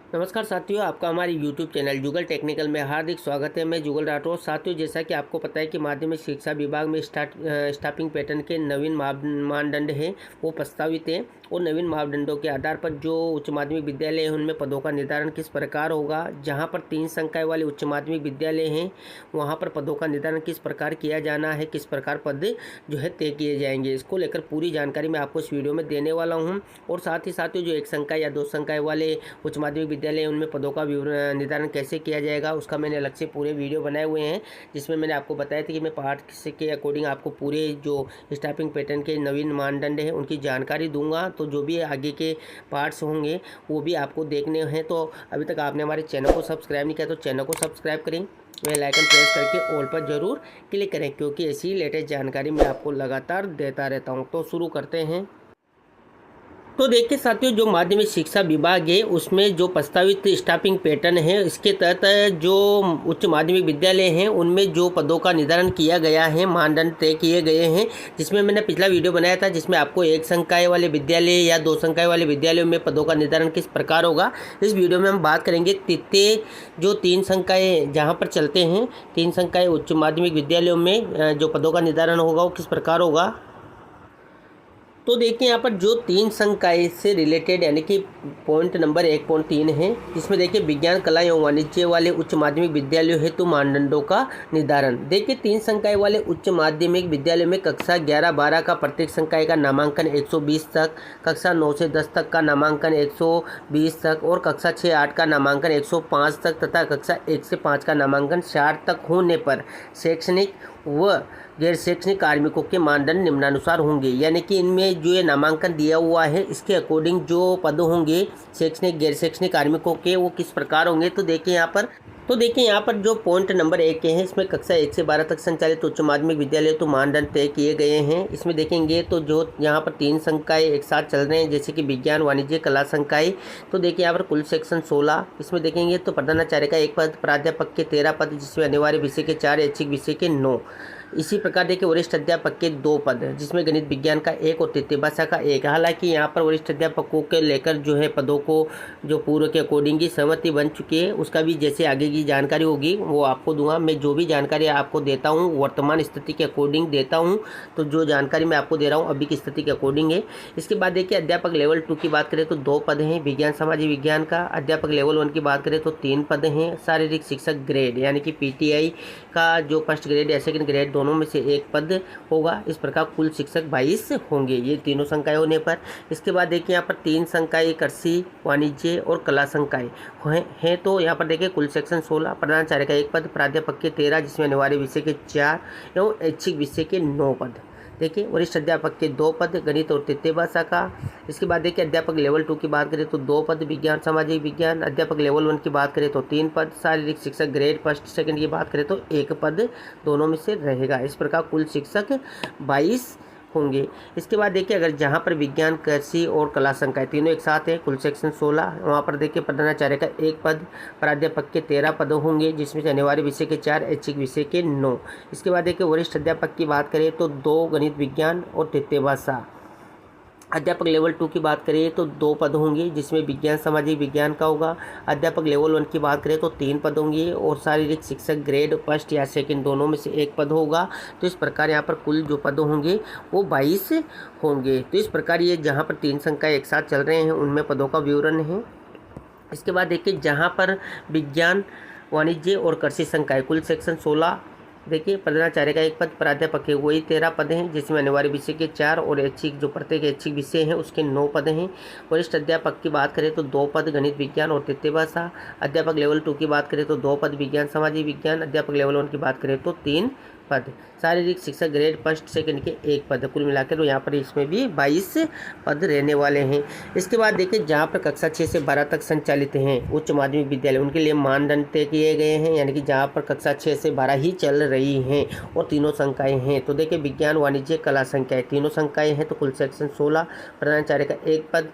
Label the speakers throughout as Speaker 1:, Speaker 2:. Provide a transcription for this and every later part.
Speaker 1: नमस्कार साथियों, आपका हमारे YouTube चैनल जुगल टेक्निकल में हार्दिक स्वागत है। मैं जुगल राठौर। साथियों, जैसा कि आपको पता है कि माध्यमिक शिक्षा विभाग में स्टाफिंग पैटर्न के नवीन मानदंड हैं, वो प्रस्तावित हैं और नवीन मापदंडों के आधार पर जो उच्च माध्यमिक विद्यालय हैं उनमें पदों का निर्धारण किस प्रकार होगा। जहां पर 3 संकाय वाले उच्च माध्यमिक विद्यालय हैं वहां पर पदों का निर्धारण किस प्रकार किया जाना है, किस प्रकार पद जो है तय किए जाएंगे, इसको लेकर पूरी जानकारी मैं आपको इस वीडियो में देने वाला हूँ। और साथ ही साथियों, जो 1 संकाय या 2 संकाय वाले उच्च माध्यमिक विद्यालय उनमें पदों का निर्धारण कैसे किया जाएगा उसका मैंने अलग से पूरे वीडियो बनाए हुए हैं, जिसमें मैंने आपको बताया था कि मैं पार्ट के अकॉर्डिंग आपको पूरे जो स्टाफिंग पैटर्न के नवीन मानदंड हैं उनकी जानकारी दूंगा। तो जो भी आगे के पार्ट्स होंगे वो भी आपको देखने हैं। तो अभी तक आपने हमारे चैनल को सब्सक्राइब नहीं किया तो चैनल को सब्सक्राइब करें, बेल आइकन प्रेस करके ऑल पर जरूर क्लिक करें, क्योंकि ऐसी लेटेस्ट जानकारी मैं आपको लगातार देता रहता हूं। तो शुरू करते हैं। तो देखिए साथियों, जो माध्यमिक शिक्षा विभाग है उसमें जो प्रस्तावित स्टाफिंग पैटर्न है, इसके तहत जो उच्च माध्यमिक विद्यालय हैं उनमें जो पदों का निर्धारण किया गया है, मानदंड तय किए गए हैं, जिसमें मैंने पिछला वीडियो बनाया था जिसमें आपको 1 संकाय वाले विद्यालय या 2 संकाय वाले विद्यालयों में पदों का निर्धारण किस प्रकार होगा। इस वीडियो में हम बात करेंगे तृतीय जो 3 संकाय जहाँ पर चलते हैं, 3 संकाय उच्च माध्यमिक विद्यालयों में जो पदों का निर्धारण होगा वो किस प्रकार होगा। तो देखिए यहाँ पर जो 3 संकाय से रिलेटेड यानी कि पॉइंट नंबर 1.3 है, जिसमें देखिए विज्ञान कला एवं वाणिज्य वाले उच्च माध्यमिक विद्यालयों हेतु मानदंडों का निर्धारण। देखिए 3 संकाय वाले उच्च माध्यमिक विद्यालयों में कक्षा 11-12 का प्रत्येक संकाय का नामांकन 120 तक, कक्षा 9 से 10 तक का नामांकन 120 तक और कक्षा 6-8 का नामांकन 105 तक तथा कक्षा 1 से 5 का नामांकन 60 तक होने पर शैक्षणिक व गैर शैक्षणिक कार्मिकों के मानदंड निम्नानुसार होंगे। यानी कि इनमें जो ये नामांकन दिया हुआ है इसके अकॉर्डिंग जो पद होंगे शैक्षणिक गैर शैक्षणिक कार्मिकों के वो किस प्रकार होंगे। तो देखिए यहाँ पर जो पॉइंट नंबर 1 है, इसमें कक्षा 1 से 12 तक संचालित उच्च माध्यमिक विद्यालय तो मानदंड तय किए गए हैं। इसमें देखेंगे तो जो यहाँ पर 3 संकाय एक साथ चल रहे हैं, जैसे कि विज्ञान वाणिज्य कला संकाय। तो देखिए यहाँ पर कुल सेक्शन 16, इसमें देखेंगे तो प्रधानाचार्य का 1 पद, प्राध्यापक के 13 पद, जिसमें अनिवार्य विषय के 4, ऐच्छिक विषय के 9। इसी प्रकार देखिए वरिष्ठ अध्यापक के 2 पद, जिसमें गणित विज्ञान का 1 और तृतीय भाषा का 1। हालांकि यहाँ पर वरिष्ठ अध्यापकों के लेकर जो है पदों को जो पूर्व के अकॉर्डिंग ही सहमति बन चुकी है, उसका भी जैसे आगे की जानकारी होगी वो आपको दूंगा। मैं जो भी जानकारी आपको देता हूँ वर्तमान स्थिति के अकॉर्डिंग देता हूँ, तो जो जानकारी मैं आपको दे रहा हूँ अभी की स्थिति के अकॉर्डिंग है। इसके बाद देखिए अध्यापक लेवल 2 की बात करें तो 2 पद हैं विज्ञान सामाजिक विज्ञान का। अध्यापक लेवल 1 की बात करें तो 3 पद हैं। शारीरिक शिक्षक ग्रेड यानी कि PTI का जो फर्स्ट ग्रेड या सेकंड ग्रेड दोनों में से 1 पद होगा। इस प्रकार कुल शिक्षक 22 होंगे, ये तीनों संकाय होने पर। इसके बाद देखिए यहाँ पर 3 संकाय कृषि वाणिज्य और कला संकाय हैं। तो यहाँ पर देखिए कुल सेक्शन 16, प्रधानाचार्य का 1 पद, प्राध्यापक के 13, जिसमें अनिवार्य विषय के 4 एवं ऐच्छिक विषय के 9 पद। देखिए वरिष्ठ अध्यापक के 2 पद, गणित और तृतीय भाषा का। इसके बाद देखिए अध्यापक लेवल 2 की बात करें तो 2 पद विज्ञान सामाजिक विज्ञान। अध्यापक लेवल 1 की बात करें तो 3 पद। शारीरिक शिक्षक ग्रेड फर्स्ट सेकंड की बात करें तो 1 पद दोनों में से रहेगा। इस प्रकार कुल शिक्षक 22 होंगे। इसके बाद देखिए अगर जहाँ पर विज्ञान कृषि और कला संकाय तीनों एक साथ है, कुल सेक्शन 16, वहाँ पर देखिए प्रधानाचार्य का 1 पद, प्राध्यापक के 13 पद होंगे, जिसमें से अनिवार्य विषय के 4, ऐच्छिक विषय के 9। इसके बाद देखिए वरिष्ठ अध्यापक की बात करें तो 2 गणित विज्ञान और तृतीय भाषा। अध्यापक लेवल 2 की बात करें तो 2 पद होंगे, जिसमें विज्ञान सामाजिक विज्ञान का होगा। अध्यापक लेवल 1 की बात करें तो 3 पद होंगे और शारीरिक शिक्षक ग्रेड फर्स्ट या सेकंड दोनों में से 1 पद होगा। तो इस प्रकार यहाँ पर कुल जो पद होंगे वो 22 होंगे। तो इस प्रकार ये जहाँ पर 3 संकाय एक साथ चल रहे हैं उनमें पदों का विवरण है। इसके बाद देखिए जहाँ पर विज्ञान वाणिज्य और कृषि संकाय कुल सेक्शन 16, देखिए प्रधानाचार्य का 1 पद, प्राध्यापक के वही 13 पद हैं, जिसमें अनिवार्य विषय के 4 और ऐच्छिक जो प्रत्येक ऐच्छिक विषय हैं उसके 9 पद हैं। वरिष्ठ अध्यापक की बात करें तो 2 पद गणित विज्ञान और तृतीय भाषा। अध्यापक लेवल 2 की बात करें तो 2 पद विज्ञान सामाजिक विज्ञान। अध्यापक लेवल 1 की बात करें तो 3 पद। शारीरिक शिक्षक ग्रेड फर्स्ट सेकंड के 1 पद। कुल मिलाकर यहाँ पर इसमें भी 22 पद रहने वाले हैं। इसके बाद देखिए जहाँ पर कक्षा 6 से 12 तक संचालित हैं उच्च माध्यमिक विद्यालय, उनके लिए मानदंड तय किए गए हैं, यानी कि जहाँ पर कक्षा 6 से 12 ही चल रही हैं और तीनों संकाय हैं। तो देखिए विज्ञान वाणिज्य कला संकाय तीनों संकाय हैं। तो कुल सेक्शन 16, प्रधानाचार्य का 1 पद,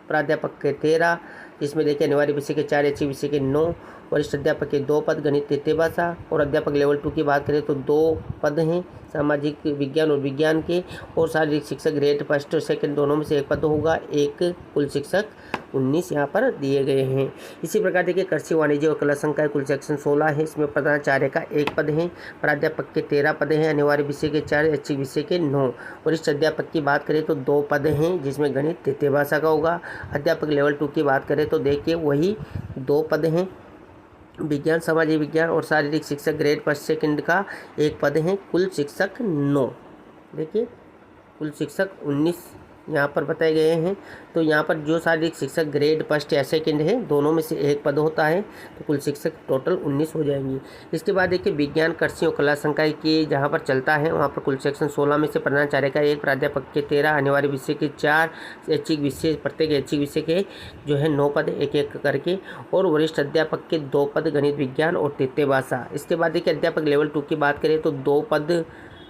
Speaker 1: प्राध्यापक के 13, जिसमें देखिए अनिवार्य विषय के 4, ऐच्छिक विषय के 9, वरिष्ठ अध्यापक के 2 पद गणित तृतीय भाषा। और अध्यापक लेवल 2 की बात करें तो 2 पद हैं सामाजिक विज्ञान और विज्ञान के। और शारीरिक शिक्षक ग्रेड फर्स्ट और सेकंड दोनों में से 1 पद होगा, 1 कुल शिक्षक 19 यहाँ पर दिए गए हैं। इसी प्रकार देखिए कृषि वाणिज्य और कला संकाय कुल सेक्शन 16 है। इसमें प्रधानाचार्य का 1 पद है, प्राध्यापक के 13 पद हैं, अनिवार्य विषय के 4, ऐच्छिक विषय के 9। वरिष्ठ अध्यापक की बात करें तो 2 पद हैं, जिसमें गणित तृतीय भाषा का होगा। अध्यापक लेवल 2 की बात करें तो देखिए वही 2 पद हैं। विज्ञान, सामाजिक विज्ञान और शारीरिक शिक्षक ग्रेड फर्स्ट सेकंड का 1 पद है। कुल शिक्षक 9। देखिए कुल शिक्षक 19 यहाँ पर बताए गए हैं। तो यहाँ पर जो शारीरिक शिक्षक ग्रेड फर्स्ट या सेकंड है, दोनों में से 1 पद होता है, तो कुल शिक्षक टोटल 19 हो जाएंगे। इसके बाद देखिए विज्ञान, कृषि और कला संकाय की जहाँ पर चलता है वहाँ पर कुल सेक्शन 16 में से प्रधानाचार्य का 1, प्राध्यापक के 13, अनिवार्य विषय के 4, ऐच्छिक विषय, प्रत्येक ऐच्छिक विषय के जो है 9 पद एक एक करके, और वरिष्ठ अध्यापक के 2 पद गणित, विज्ञान और तृतीय भाषा। इसके बाद देखिए अध्यापक लेवल 2 की बात करें तो 2 पद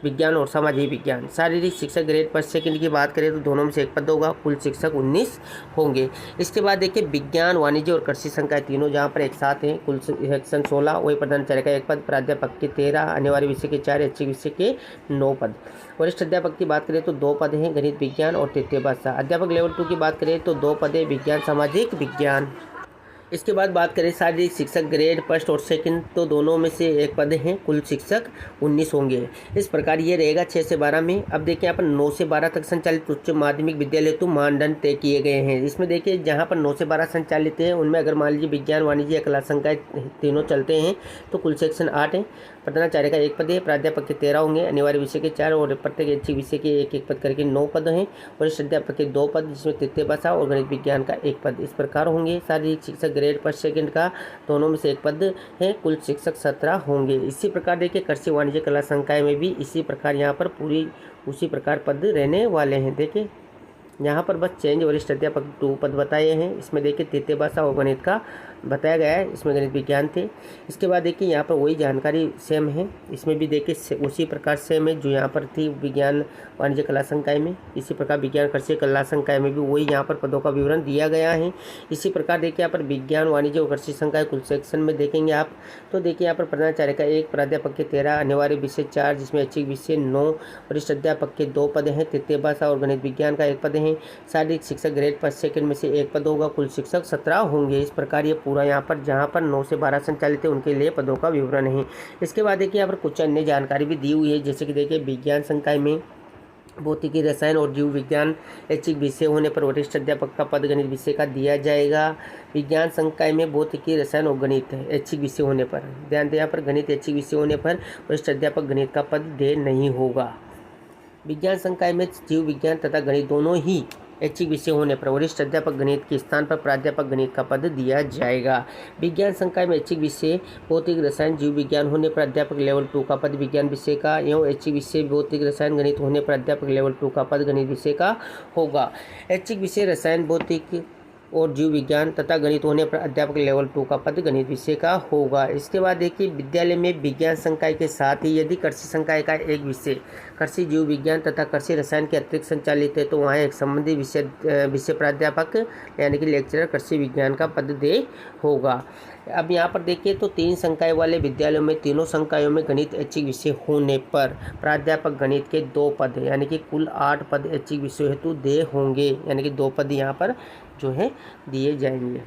Speaker 1: विज्ञान और सामाजिक विज्ञान। शारीरिक शिक्षक ग्रेड फर्स्ट सेकंड की बात करें तो दोनों में से 1 पद होगा, कुल शिक्षक 19 होंगे। इसके बाद देखिए विज्ञान, वाणिज्य और कृषि संकाय तीनों जहाँ पर एक साथ हैं, कुल सेक्शन 16, वही प्रधानाचार्य का 1 पद, प्राध्यापक के 13, अनिवार्य विषय के 4, ऐच्छिक विषय के 9 पद। वरिष्ठ अध्यापक की बात करें तो 2 पद हैं, गणित, विज्ञान और तृतीय भाषा। अध्यापक लेवल 2 की बात करें तो 2 पद है, विज्ञान, सामाजिक विज्ञान। इसके बाद बात करें शारीरिक शिक्षक ग्रेड फर्स्ट और सेकंड, तो दोनों में से 1 पद हैं, कुल शिक्षक 19 होंगे। इस प्रकार ये रहेगा 6 से 12 में। अब देखिए यहाँ पर 9 से 12 तक संचालित उच्च माध्यमिक विद्यालय तो मानदंड तय किए गए हैं। इसमें देखिए जहाँ पर 9 से 12 संचालित हैं, उनमें अगर मान लीजिए विज्ञान, वाणिज्य या कला संकाय तीनों चलते हैं तो कुल सेक्शन 8 है। प्रधानाचार्य का 1 पद है, प्राध्यापक के 13 होंगे, अनिवार्य विषय के 4 और प्रत्येक ऐच्छिक विषय के 1 पद करके 9 पद हैं। वरिष्ठ अध्यापक के 2 पद, जिसमें तृतीय भाषा और गणित विज्ञान का 1 पद। इस प्रकार होंगे। शारीरिक शिक्षक ग्रेड फर्स्ट सेकंड का दोनों में से 1 पद है, कुल शिक्षक 17 होंगे। इसी प्रकार देखिए कृषि, वाणिज्य, कला संकाय में भी इसी प्रकार यहाँ पर पूरी उसी प्रकार पद रहने वाले हैं। देखिए यहाँ पर बस चेंज वरिष्ठ अध्यापक 2 पद बताए हैं। इसमें देखिए तृतीय भाषा और गणित का बताया गया है, इसमें गणित विज्ञान थे। इसके बाद देखिए यहाँ पर वही जानकारी सेम है, इसमें भी देखिए उसी प्रकार सेम है जो यहाँ पर थी विज्ञान, वाणिज्य, कला संकाय में। इसी प्रकार विज्ञान, कृषि, कला संकाय में भी वही यहाँ पर पदों का विवरण दिया गया है। इसी प्रकार देखिए यहाँ पर विज्ञान, वाणिज्य और कृषि संकाय कुल सेक्शन में देखेंगे आप तो देखिए यहाँ पर प्रधानाचार्य का 1, प्राध्यापक के 13, अनिवार्य विषय 4, जिसमें ऐच्छिक विषय 9, वरिष्ठ अध्यापक के 2 पद हैं, तृतीय भाषा और गणित विज्ञान का 1 पद है। शारीरिक शिक्षक ग्रेड फर्स्ट सेकंड में से 1 पद होगा, कुल शिक्षक 17 होंगे। इस प्रकार ये पूरा यहाँ पर जहाँ पर 9 से 12 संचालित है उनके लिए पदों का विवरण है। इसके बाद देखिए यहाँ पर कुछ अन्य जानकारी भी दी हुई है, जैसे कि देखिए विज्ञान संकाय में भौतिकी, रसायन और जीव विज्ञान ऐच्छिक विषय होने पर वरिष्ठ अध्यापक का पद गणित विषय का दिया जाएगा। विज्ञान संकाय में भौतिकी, रसायन और गणित ऐच्छिक विषय होने पर, ध्यान दें यहाँ पर गणित ऐच्छिक विषय होने पर वरिष्ठ अध्यापक गणित का पद दे नहीं होगा। विज्ञान संकाय में जीव विज्ञान तथा गणित दोनों ही ऐच्छिक विषय होने पर वरिष्ठ अध्यापक गणित के स्थान पर प्राध्यापक गणित का पद दिया जाएगा। विज्ञान संकाय में ऐच्छिक विषय भौतिक, रसायन, जीव विज्ञान होने पर अध्यापक लेवल 2 का पद विज्ञान विषय का, एवं ऐच्छिक विषय भौतिक, रसायन, गणित होने पर अध्यापक लेवल 2 का पद गणित विषय का होगा। ऐच्छिक विषय रसायन, भौतिक और जीव विज्ञान तथा गणित होने पर अध्यापक लेवल 2 का पद गणित विषय का होगा। इसके बाद देखिए विद्यालय में विज्ञान संकाय के साथ ही यदि कृषि संकाय का एक विषय कृषि, जीव विज्ञान तथा कृषि रसायन के अतिरिक्त संचालित है तो वहाँ एक संबंधित विषय प्राध्यापक यानी कि लेक्चरर कृषि विज्ञान का पद दे होगा। अब यहाँ पर देखिए तो 3 संकाय वाले विद्यालयों में तीनों संकायों में गणित ऐच्छिक विषय होने पर प्राध्यापक गणित के 2 पद यानी कि कुल 8 पद ऐच्छिक विषय हेतु दे होंगे, यानी कि 2 पद यहाँ पर जो है दिए जाएंगे।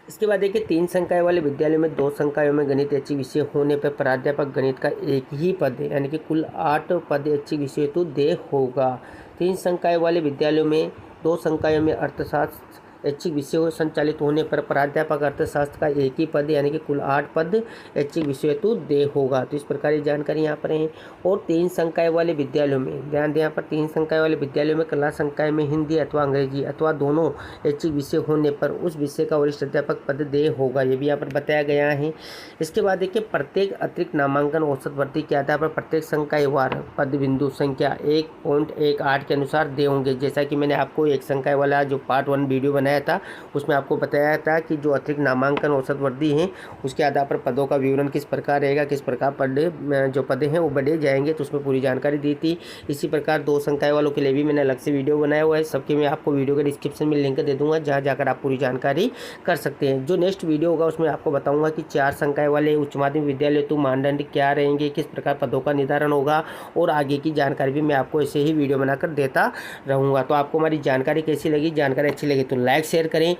Speaker 1: इसके बाद देखिए 3 संकाय वाले विद्यालयों में 2 संकायों में गणित ऐच्छिक विषय होने पर प्राध्यापक गणित का 1 ही पद है, यानी कि कुल 8 पद ऐच्छिक विषय हेतु दे होगा। 3 संकाय वाले विद्यालयों में 2 संकायों में अर्थशास्त्र ऐच्छिक विषय संचालित होने पर प्राध्यापक अर्थशास्त्र का 1 ही पद यानी कि कुल 8 पद ऐच्छिक विषय हेतु दे होगा। तो इस प्रकार की जानकारी यहाँ पर है। और 3 संकाय वाले विद्यालयों में ध्यान दें, यहाँ पर 3 संकाय वाले विद्यालयों में कला संकाय में हिंदी अथवा अंग्रेजी अथवा दोनों ऐच्छिक विषय होने पर उस विषय का वरिष्ठ अध्यापक पद दे होगा, ये भी यहाँ पर बताया गया है। इसके बाद देखिए प्रत्येक अतिरिक्त नामांकन औसत वृद्धि के आधार पर प्रत्येक संकाय वार पद बिंदु संख्या 1.18 के अनुसार दे होंगे। जैसा कि मैंने आपको एक संकाय वाला जो पार्ट 1 वीडियो बनाया था उसमें आपको बताया था कि जो अतिरिक्त नामांकन औसत वृद्धि है उसके आधार पर पदों का विवरण किस प्रकार रहेगा, किस प्रकार पद जो पद हैं वो बढ़े जाएंगे, तो उसमें पूरी जानकारी दी थी। इसी प्रकार 2 संकाय वालों के लिए भी मैंने अलग से वीडियो बनाया हुआ है, सबके मैं आपको वीडियो के डिस्क्रिप्शन में लिंक दे दूंगा, जहाँ जाकर आप पूरी जानकारी कर सकते हैं। जो नेक्स्ट वीडियो होगा उसमें आपको बताऊंगा कि 4 संकाय वाले उच्च माध्यमिक विद्यालय तो मानदंड क्या रहेंगे, किस प्रकार पदों का निर्धारण होगा, और आगे की जानकारी भी मैं आपको ऐसे ही वीडियो बनाकर देता रहूँगा। तो आपको हमारी जानकारी कैसी लगी, जानकारी अच्छी लगी तो लाइक लाइक शेयर करें।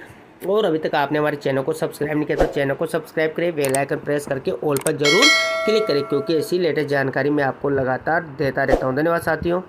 Speaker 1: और अभी तक आपने हमारे चैनल को सब्सक्राइब नहीं किया तो चैनल को सब्सक्राइब करें, बेल आइकन प्रेस करके ऑल पर जरूर क्लिक करें, क्योंकि ऐसी लेटेस्ट जानकारी मैं आपको लगातार देता रहता हूँ। धन्यवाद साथियों।